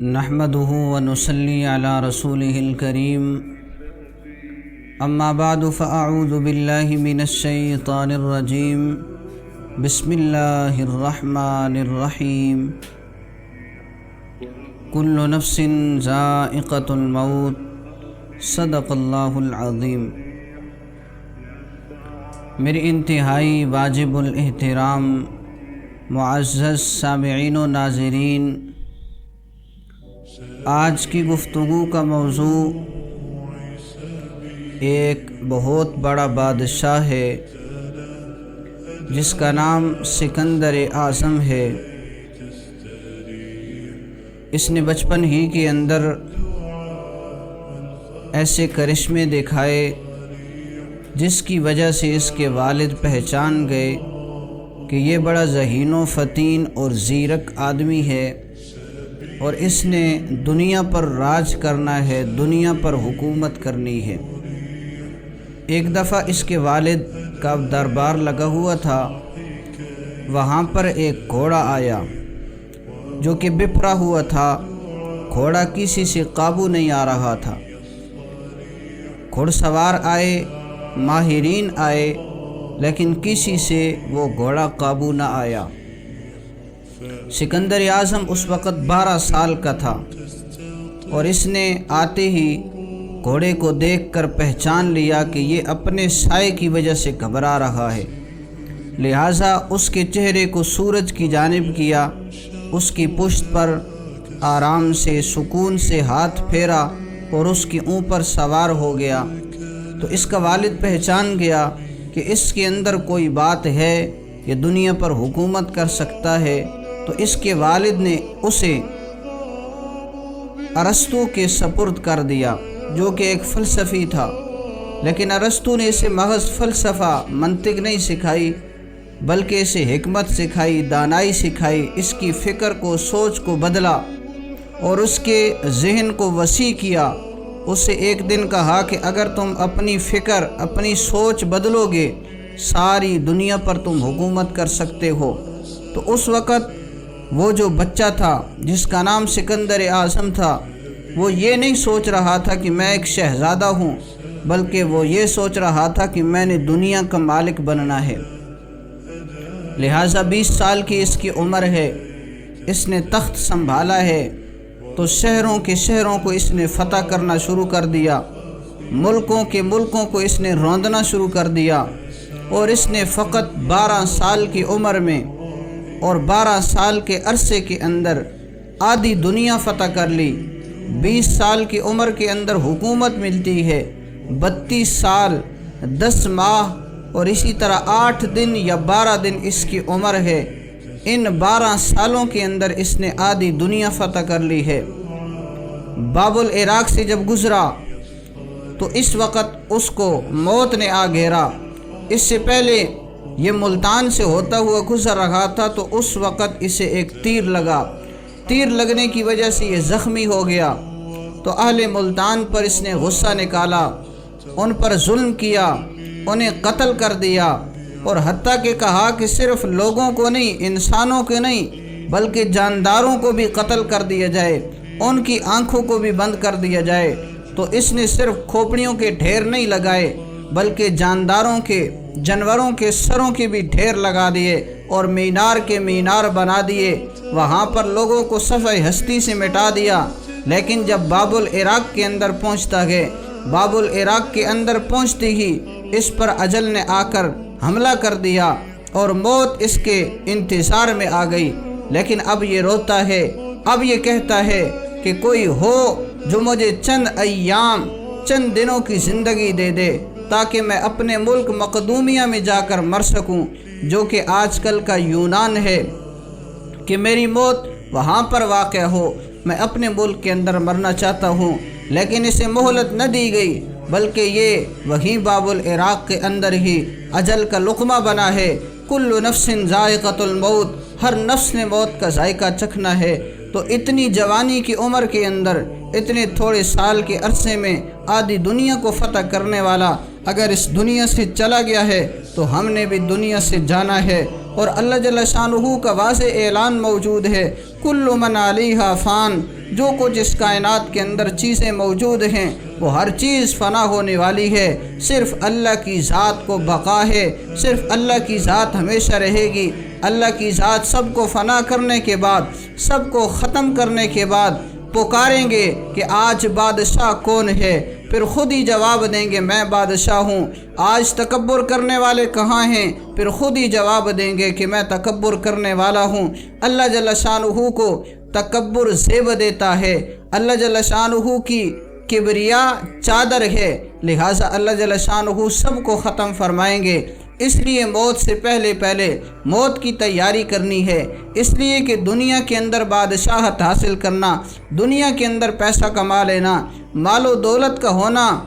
نحمده ونصلي على رسوله الكريم اما بعد فاعوذ بالله من الشيطان الرجيم بسم الله الرحمن الرحيم كل نفس ذائقة الموت صدق اللہ العظیم۔ میری انتہائی واجب الاحترام معزز سامعین و ناظرین، آج کی گفتگو کا موضوع ایک بہت بڑا بادشاہ ہے جس کا نام سکندر اعظم ہے۔ اس نے بچپن ہی کے اندر ایسے کرشمے دکھائے جس کی وجہ سے اس کے والد پہچان گئے کہ یہ بڑا ذہین و فطین اور زیرک آدمی ہے اور اس نے دنیا پر راج کرنا ہے، دنیا پر حکومت کرنی ہے۔ ایک دفعہ اس کے والد کا دربار لگا ہوا تھا، وہاں پر ایک گھوڑا آیا جو کہ بپھرا ہوا تھا، گھوڑا کسی سے قابو نہیں آ رہا تھا۔ گھڑ سوار آئے، ماہرین آئے، لیکن کسی سے وہ گھوڑا قابو نہ آیا۔ سکندر اعظم اس وقت 12 سال کا تھا اور اس نے آتے ہی گھوڑے کو دیکھ کر پہچان لیا کہ یہ اپنے سائے کی وجہ سے گھبرا رہا ہے، لہٰذا اس کے چہرے کو سورج کی جانب کیا، اس کی پشت پر آرام سے سکون سے ہاتھ پھیرا اور اس کے اوپر سوار ہو گیا۔ تو اس کا والد پہچان گیا کہ اس کے اندر کوئی بات ہے، یہ دنیا پر حکومت کر سکتا ہے۔ تو اس کے والد نے اسے ارسطو کے سپرد کر دیا جو کہ ایک فلسفی تھا، لیکن ارسطو نے اسے محض فلسفہ منطق نہیں سکھائی بلکہ اسے حکمت سکھائی، دانائی سکھائی، اس کی فکر کو، سوچ کو بدلا اور اس کے ذہن کو وسیع کیا۔ اسے ایک دن کہا کہ اگر تم اپنی فکر، اپنی سوچ بدلو گے، ساری دنیا پر تم حکومت کر سکتے ہو۔ تو اس وقت وہ جو بچہ تھا جس کا نام سکندر اعظم تھا، وہ یہ نہیں سوچ رہا تھا کہ میں ایک شہزادہ ہوں، بلکہ وہ یہ سوچ رہا تھا کہ میں نے دنیا کا مالک بننا ہے۔ لہٰذا 20 سال کی اس کی عمر ہے، اس نے تخت سنبھالا ہے، تو شہروں کو اس نے فتح کرنا شروع کر دیا، ملکوں کو اس نے روندنا شروع کر دیا، اور اس نے فقط 12 سال کی عمر میں اور 12 سال کے عرصے کے اندر آدھی دنیا فتح کر لی۔ 20 سال کی عمر کے اندر حکومت ملتی ہے، 32 سال 10 ماہ اور اسی طرح 8 دن یا 12 دن اس کی عمر ہے۔ ان 12 سالوں کے اندر اس نے آدھی دنیا فتح کر لی ہے۔ باب العراق سے جب گزرا تو اس وقت اس کو موت نے آ گھیرا۔ اس سے پہلے یہ ملتان سے ہوتا ہوا گزر رہا تھا تو اس وقت اسے ایک تیر لگا، تیر لگنے کی وجہ سے یہ زخمی ہو گیا۔ تو اہل ملتان پر اس نے غصہ نکالا، ان پر ظلم کیا، انہیں قتل کر دیا، اور حتیٰ کہ کہا کہ صرف لوگوں کو نہیں، انسانوں کو نہیں، بلکہ جانداروں کو بھی قتل کر دیا جائے، ان کی آنکھوں کو بھی بند کر دیا جائے۔ تو اس نے صرف کھوپڑیوں کے ڈھیر نہیں لگائے بلکہ جانداروں کے، جانوروں کے سروں کے بھی ڈھیر لگا دیے اور مینار کے مینار بنا دیے، وہاں پر لوگوں کو صفحہ ہستی سے مٹا دیا۔ لیکن جب باب العراق کے اندر پہنچتا ہے، باب العراق کے اندر پہنچتے ہی اس پر اجل نے آ کر حملہ کر دیا اور موت اس کے انتظار میں آ گئی۔ لیکن اب یہ روتا ہے، اب یہ کہتا ہے کہ کوئی ہو جو مجھے چند ایام، چند دنوں کی زندگی دے دے تاکہ میں اپنے ملک مقدومیہ میں جا کر مر سکوں، جو کہ آج کل کا یونان ہے، کہ میری موت وہاں پر واقع ہو۔ میں اپنے ملک کے اندر مرنا چاہتا ہوں، لیکن اسے مہلت نہ دی گئی بلکہ یہ وہیں باب العراق کے اندر ہی اجل کا لقمہ بنا ہے۔ کل نفس ذائقۃ الموت، ہر نفس نے موت کا ذائقہ چکھنا ہے۔ تو اتنی جوانی کی عمر کے اندر، اتنے تھوڑے سال کے عرصے میں آدھی دنیا کو فتح کرنے والا اگر اس دنیا سے چلا گیا ہے تو ہم نے بھی دنیا سے جانا ہے، اور اللہ جل شانہ کا واضح اعلان موجود ہے، کل من علیہا فان، جو کچھ اس کائنات کے اندر چیزیں موجود ہیں وہ ہر چیز فنا ہونے والی ہے، صرف اللہ کی ذات کو بقا ہے، صرف اللہ کی ذات ہمیشہ رہے گی۔ اللہ کی ذات سب کو فنا کرنے کے بعد، سب کو ختم کرنے کے بعد پکاریں گے کہ آج بادشاہ کون ہے، پھر خود ہی جواب دیں گے میں بادشاہ ہوں۔ آج تکبر کرنے والے کہاں ہیں، پھر خود ہی جواب دیں گے کہ میں تکبر کرنے والا ہوں۔ اللہ جل شانہ کو تکبر زیب دیتا ہے، اللہ جل شانہ کی کبریا چادر ہے، لہٰذا اللہ جل شانہ سب کو ختم فرمائیں گے۔ اس لیے موت سے پہلے موت کی تیاری کرنی ہے، اس لیے کہ دنیا کے اندر بادشاہت حاصل کرنا، دنیا کے اندر پیسہ کما لینا، مال و دولت کا ہونا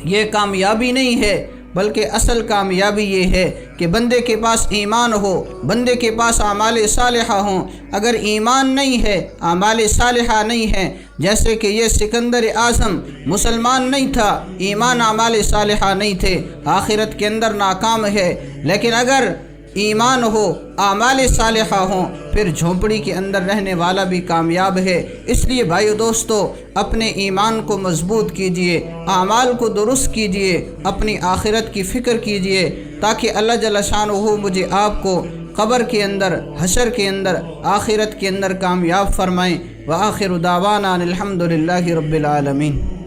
یہ کامیابی نہیں ہے، بلکہ اصل کامیابی یہ ہے کہ بندے کے پاس ایمان ہو، بندے کے پاس اعمال صالحہ ہوں۔ اگر ایمان نہیں ہے، اعمال صالحہ نہیں ہے، جیسے کہ یہ سکندر اعظم مسلمان نہیں تھا، ایمان اعمال صالحہ نہیں تھے، آخرت کے اندر ناکام ہے۔ لیکن اگر ایمان ہو، اعمال صالحہ ہوں، پھر جھونپڑی کے اندر رہنے والا بھی کامیاب ہے۔ اس لیے بھائیو دوستو، اپنے ایمان کو مضبوط کیجئے، اعمال کو درست کیجئے، اپنی آخرت کی فکر کیجئے، تاکہ اللہ جل شانہ مجھے آپ کو قبر کے اندر، حشر کے اندر، آخرت کے اندر کامیاب فرمائیں۔ وآخر دعوانا الحمد للہ رب العالمین۔